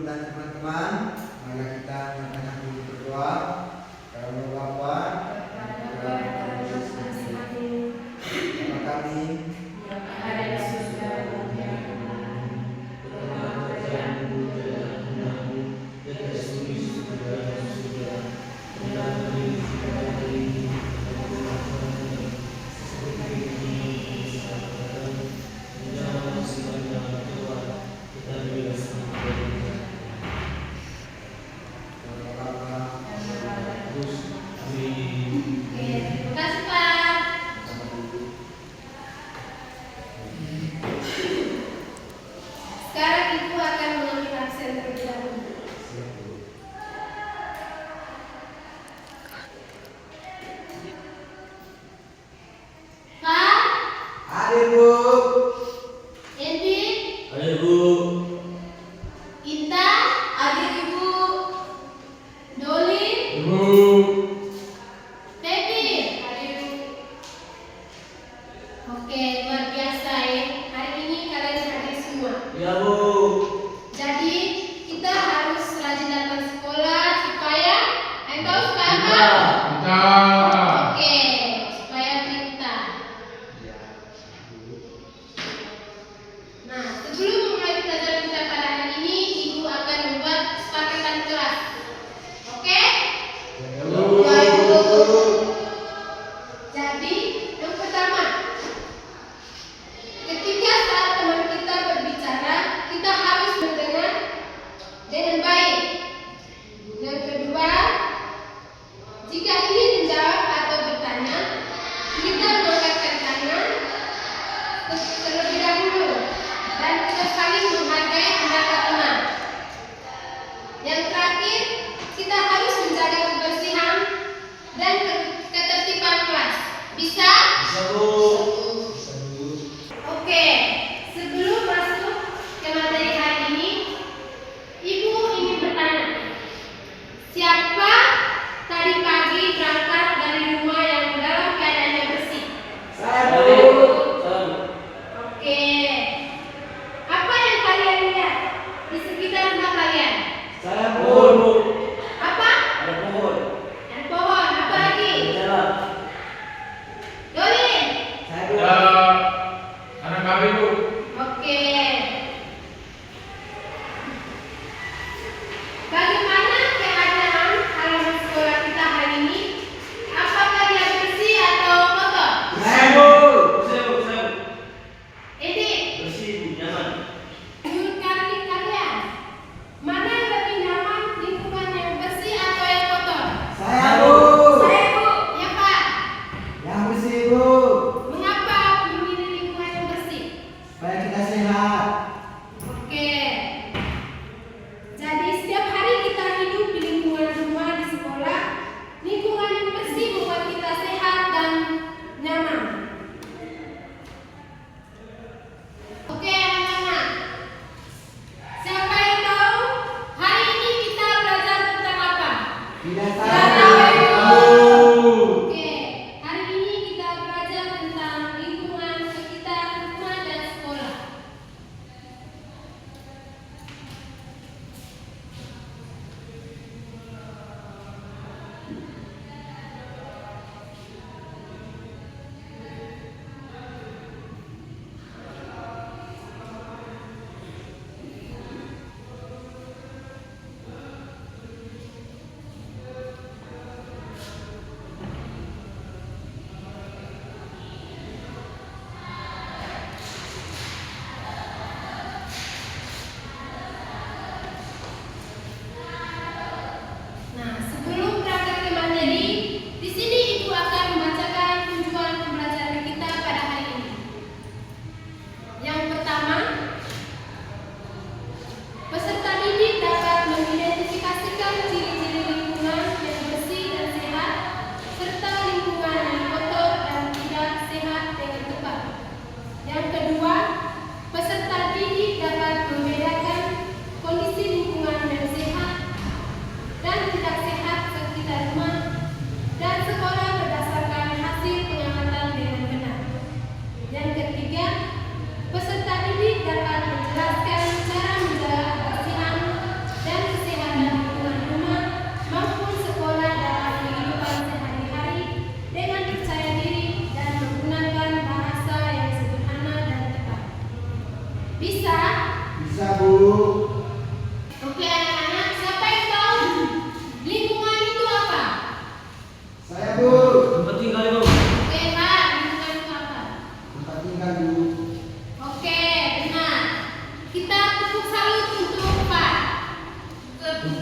dan teman-teman, marilah kita mengatakan dulu berdoa. Karena Bapa kami yang ada di surga,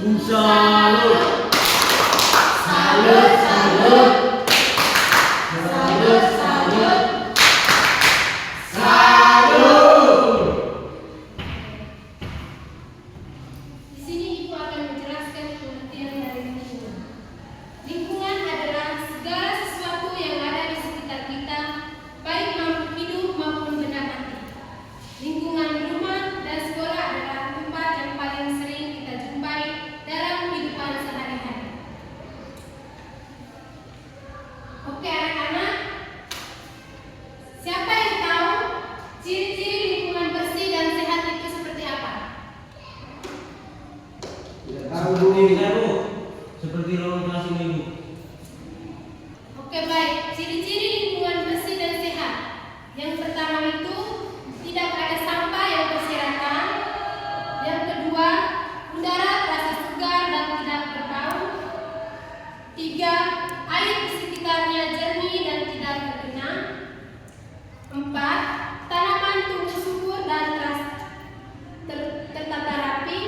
Salut. Salut, salut. Salut, salut. Salut. Di sini Ibu akan menjelaskan pengertian dari lingkungan. Lingkungan adalah segala sesuatu yang ada di sekitar kita, baik makhluk hidup maupun benda mati. Lingkungan rumah dan sekolah adalah tempat yang paling sering kita jumpai dalam kehidupan sehari-hari. Oke anak-anak, siapa yang tahu ciri-ciri lingkungan bersih dan sehat itu seperti apa? Tidak tahu Bu. Tidak Bu. Seperti ruang kelas ini Bu. Oke baik, ciri-ciri lingkungan bersih dan sehat. Yang pertama itu tidak ada sampah yang berserakan. Yang kedua, udara terasa segar dan tidak berbau. 3, air di sekitarnya jernih dan tidak tergenang. 4, tanaman tumbuh subur dan tertata rapi.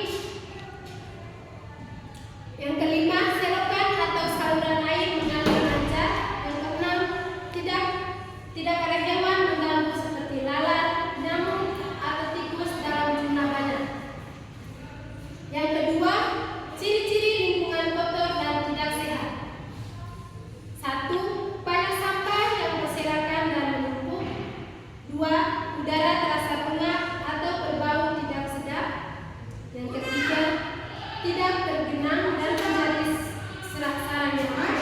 Yang kelima, selokan atau saluran air mengalir lancar. Yang keenam, tidak ada hewan mengganggu seperti lalat, nyamuk, atau tikus dalam jumlah banyak. Yang kedua, ciri-ciri lingkungan kotor dan tidak sehat. 1, banyak sampah yang berserakan dan menumpuk. 2, udara terasa pengap atau berbau tidak sedap. Yang ketiga, tidak tergenang dan menjadi sarang nyamuk.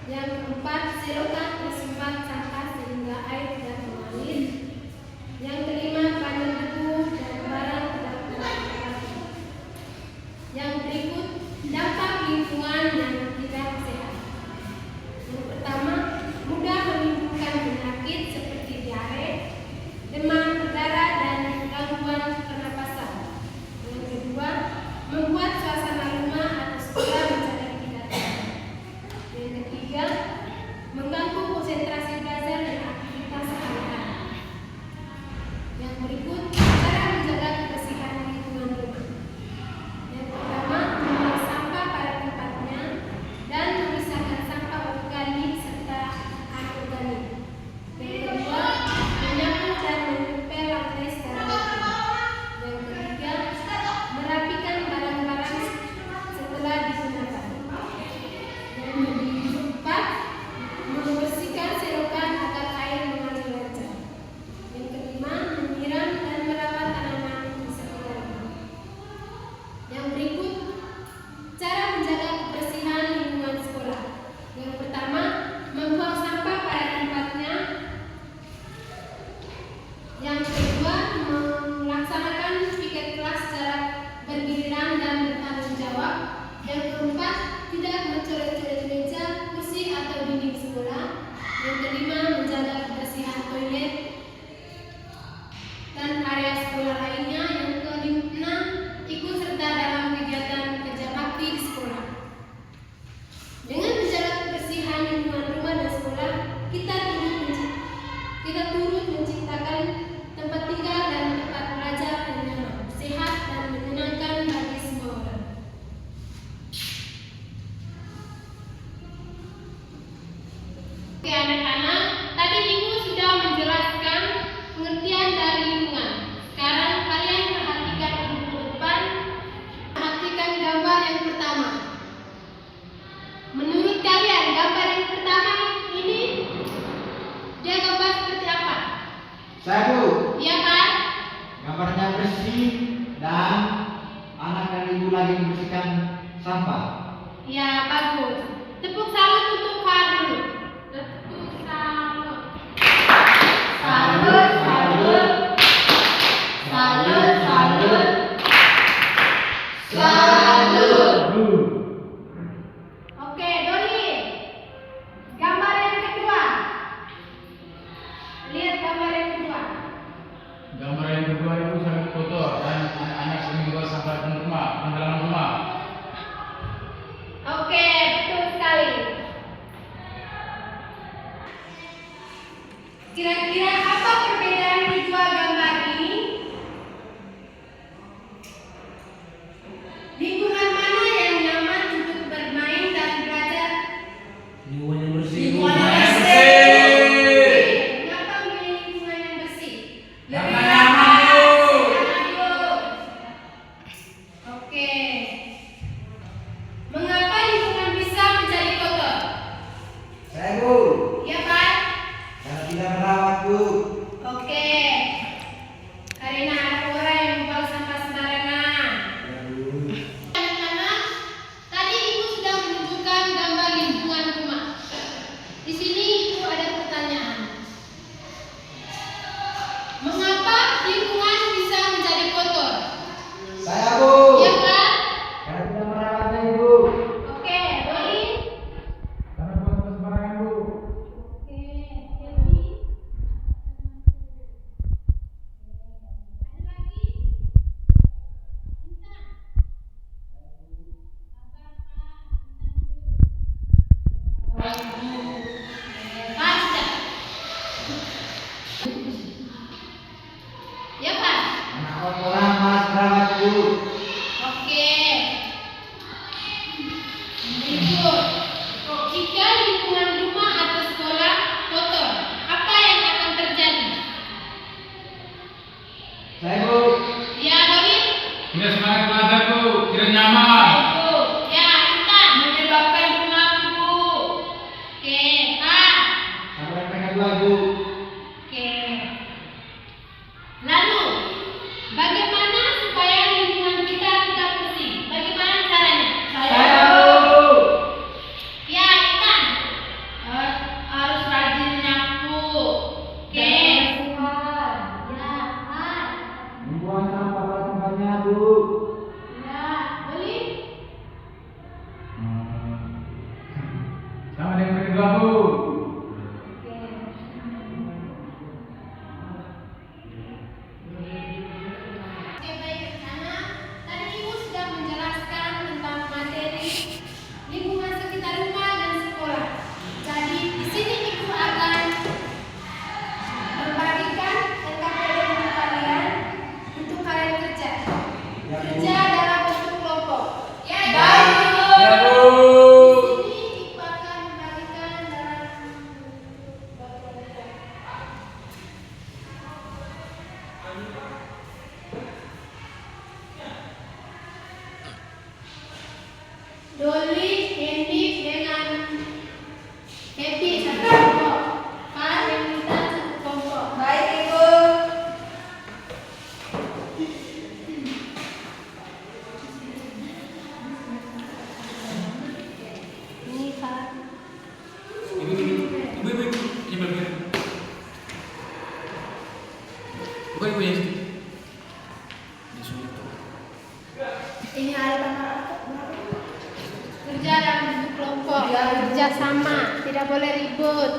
Yang keempat, selokan tersumbat sampah sehingga air tidak mengalir. Yang kelima, banyak debu dan barang tidak terlalu. Yang berikut, dampak lingkungan yang tidak sehat. Yang pertama, mudah menimbulkan penyakit seperti diare, demam berdarah, dan gangguan pernapasan. Yang kedua, membuat suasana rumah atau sekolah menjadi tidak tenang. Yang ketiga, mengganggu konsentrasi belajar dan aktivitas sehari-hari. Yang berikut, cara menjaga kebersihan lingkungan rumah. Yang pertama, membuang sampah pada tempatnya dan memisahkan sampah organik serta anorganik. Yang kedua, menyapu dan menempel lantai secara rutin. Yang ketiga, merapikan barang-barang setelah digunakan. Yang keempat, membersihkan selokan agar air mengalir lancar. Yang kelima, menyiram dan merawat tanaman di sekitar rumah. Yang berikut, cara menjaga kebersihan lingkungan sekolah. Yang pertama, membuang sampah pada tempatnya. Yang kedua, melaksanakan piket kelas secara bergiliran dan bertanggung jawab. Yang keempat, tidak mencoret-coret meja, kursi atau dinding sekolah. Yang kelima, menjaga kebersihan toilet dan area sekolah lainnya. Yang keenam, ikut serta dalam kegiatan kerja bakti di sekolah. Dengan menjaga kebersihan lingkungan rumah dan sekolah, kita turut menciptakan tempat tinggal dan tempat belajar yang nyaman, sehat, dan menyenangkan bagi semua orang. Oke anak-anak, tadi Ibu sudah menjelaskan pengertian dari lingkungan. Sekarang kalian perhatikan Ibu ke depan. Perhatikan gambar yang pertama. Menurut kalian, gambar yang pertama ini dia gambar seperti apa? Saya Bu, Iya Pak? gambarnya bersih dan anak dan ibu lagi membersihkan sampah. Ya, bagus. Tepuk salut untuk Pak dulu. Tepuk salut. Salut, salut. Salut, salut. Salut. Oke, Doni. Gambar yang kedua. Lihat gambar yang kedua. Gambar yang kedua itu sangat kotor dan anak-anak sering membuang sampah di halaman rumah. Oke, betul sekali. Kira-kira apa perbedaan kedua gambar ini? Lingkungan Oke. Mengapa lingkungan bisa menjadi kotor? Saya, Bu. Ya, Pak. Karena tidak merawat, Bu. Oke. Karena ada orang yang membuang sampah sembarangan. Ya, Bu. Anak-anak, tadi Ibu sudah menunjukkan gambar lingkungan rumah. Di sini Ibu ada pertanyaan. Mengapa lingkungan bisa menjadi kotor? Saya, Bu. Ya, Pak. Karena tidak merawatnya, Bu. Oke, Dori. Karena buat sembarangan, Bu. Oke, Dewi. Ada lagi? Intan. Sabar, Pak. Intan dulu. Pak, sudah. Ya, Pak. Anak kotoran malas merawat, Bu. Oke. Berikut. Jika lingkungan rumah atau sekolah kotor, apa yang akan terjadi? Saya, Bu. Ya, Dori. Tidak semangat belajar, Bu. Tidak nyaman. Bu. Ya, Intan. Menyebabkan rumah, Bu. Oke, Pak. Sampai yang kedua, Bu. Oke. Lalu, bagaimana supaya lingkungan kita tetap bersih? Bagaimana caranya? Saya, Bu. Ya, Intan. Harus rajin nyapu. Oke. Ya, Pak. Membuang sampah pada tempatnya, Bu. Ya, boleh. Sama dengan yang kedua, Bu. Oke, baik anak. Tadi Ibu sudah menjelaskan tentang materi lingkungan sekitar rumah dan sekolah. Jadi di sini Ibu akan membagikan LKPD untuk kalian untuk kalian kerja. Ya, Bu. Kerja dalam bentuk kelompok. Ya, Baik. Ya, Bu. Di sini Ibu akan membagikan dalam bentuk kelompok. Doli, Hendy dengan Happy satu kelompok. Pak dan Intan satu kelompok. Baik, Ibu. Ini Pak. Ibu. Ini bagian. Bukan ibu yang situ. Ini ada tanggal kerja dalam bentuk kelompok, kerja sama, tidak boleh ribut.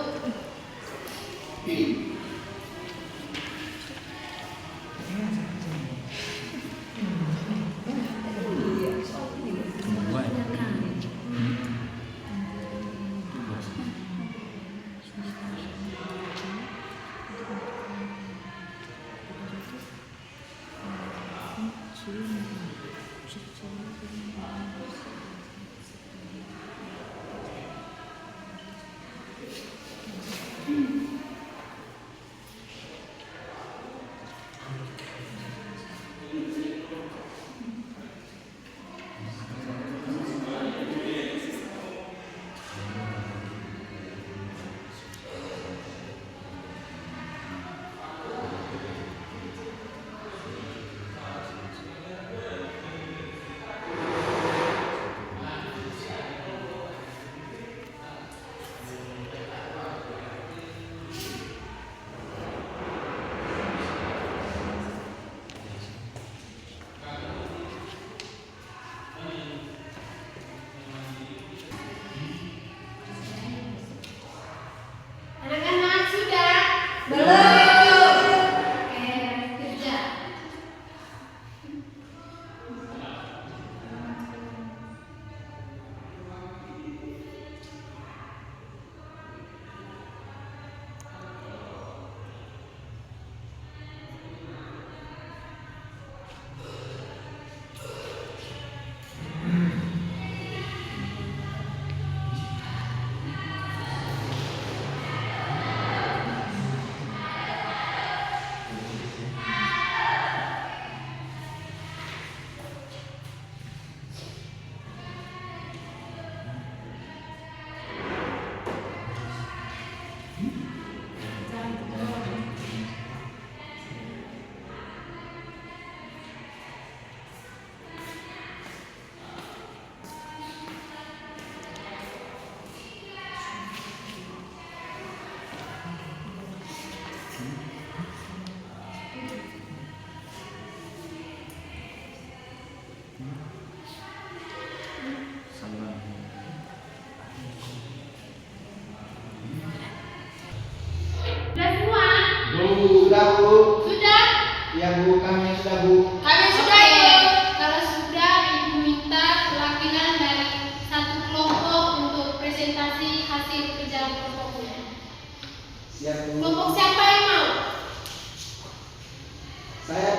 Siap Bu. Kelompok siapa yang mau?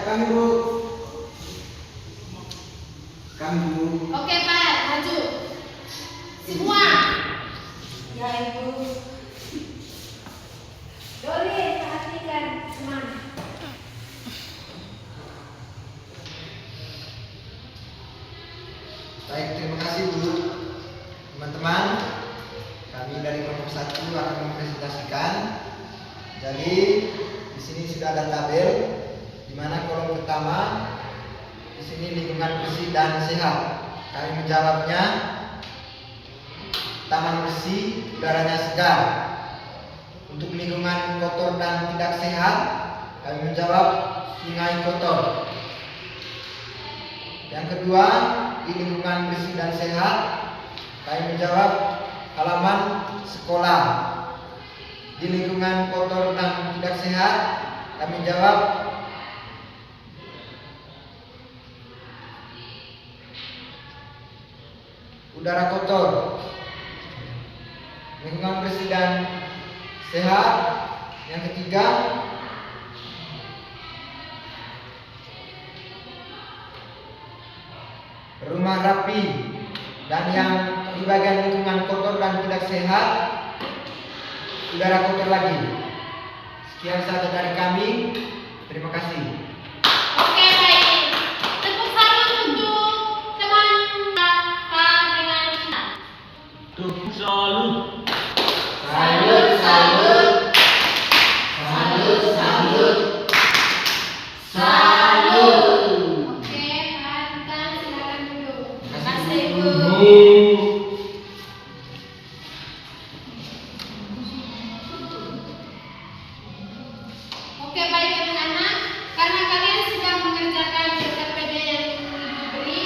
Kami Bu. Kami Bu. Oke Pak, maju. Semua. Ya Ibu. Doli, perhatikan teman. Baik, terima kasih Bu. Teman-teman, kami dari kelompok 1 akan mempresentasikan. Jadi di sini sudah ada tabel, di mana kolom pertama di sini lingkungan bersih dan sehat. Kami menjawabnya taman bersih, udaranya segar. Untuk lingkungan kotor dan tidak sehat, kami menjawab sungai kotor. Yang kedua, di lingkungan bersih dan sehat, kami menjawab halaman sekolah. Di lingkungan kotor dan tidak sehat, kami jawab udara kotor. Lingkungan bersih dan sehat, yang ketiga, rumah rapi. Dan yang di bagian lingkungan kotor dan tidak sehat, udara kotor lagi. Sekian saja dari kami. Terima kasih. Oke baik. Tepuk tangan untuk teman kakak dengan kita. Tepuk salut. Salut, salut. Salut, salut. Salut. Oke, Pak, silakan duduk. Terima kasih Bu. Oke baik anak-anak, karena kalian sudah mengerjakan PPD yang Ibu beri,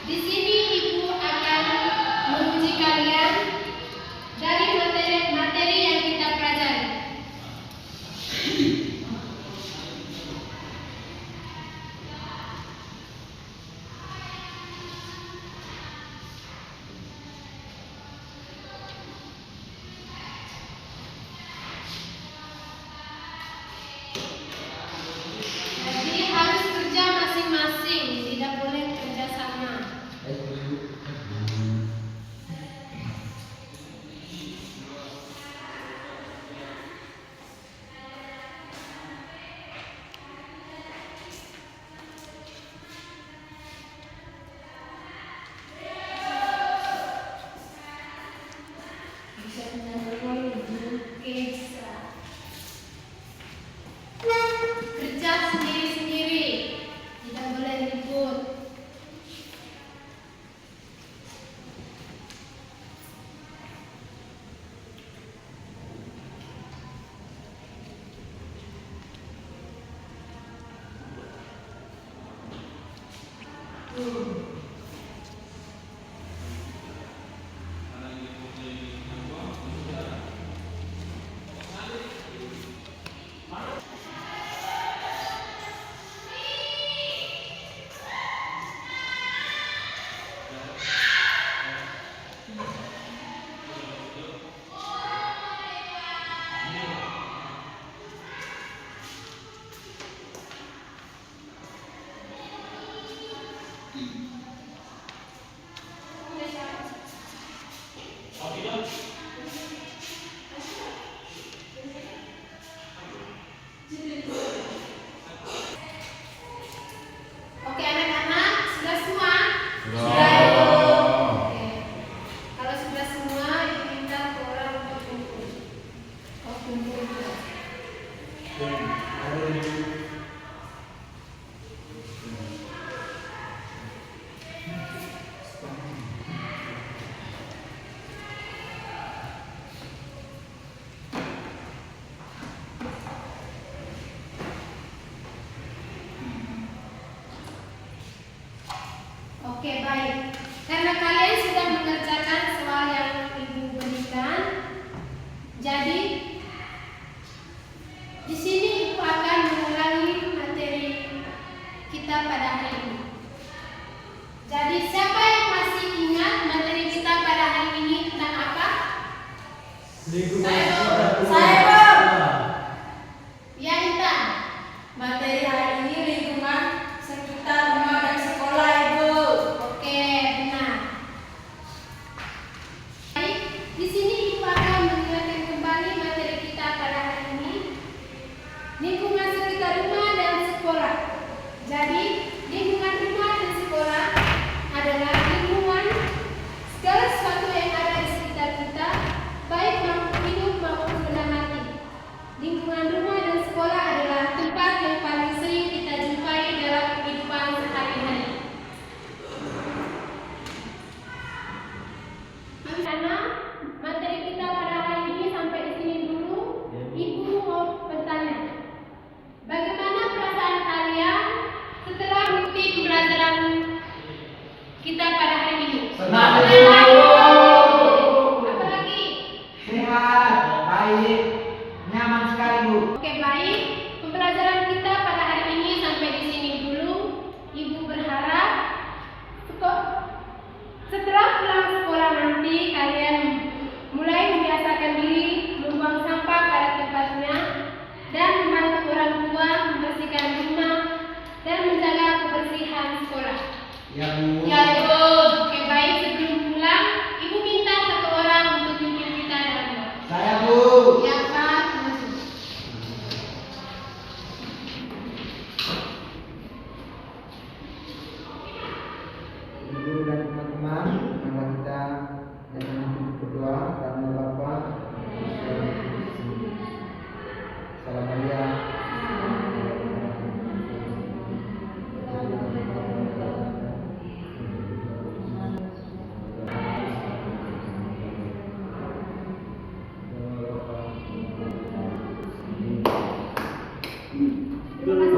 di sini Ibu akan menguji kalian dari materi yang kita pelajari. nanti kalian mulai membiasakan diri membuang sampah pada tempatnya dan membantu orang tua membersihkan rumah dan menjaga kebersihan sekolah. Ya Bu. Ya Ibu, oke baik, sebelum pulang, Ibu minta satu orang untuk pimpin kita dalam doa. Saya Bu. Ya Pak, masuk. Ibu dan teman-teman, mari kita berdoa karena Bapa. Salam Maria. Terima